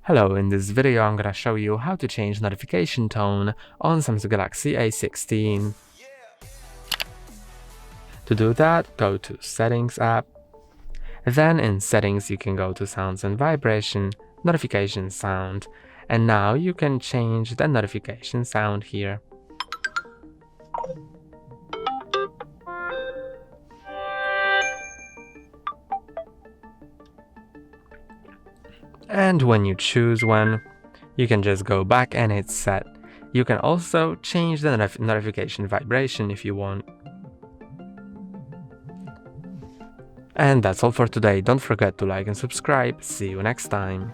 Hello, in this video I'm gonna show you how to change notification tone on Samsung Galaxy A16. To do that, go to Settings app. Then in Settings you can go to Sounds and Vibration, Notification Sound, and now you can change the notification sound here. And when you choose one, you can just go back and hit Set. You can also change the notification vibration if you want. And that's all for today. Don't forget to like and subscribe. See you next time.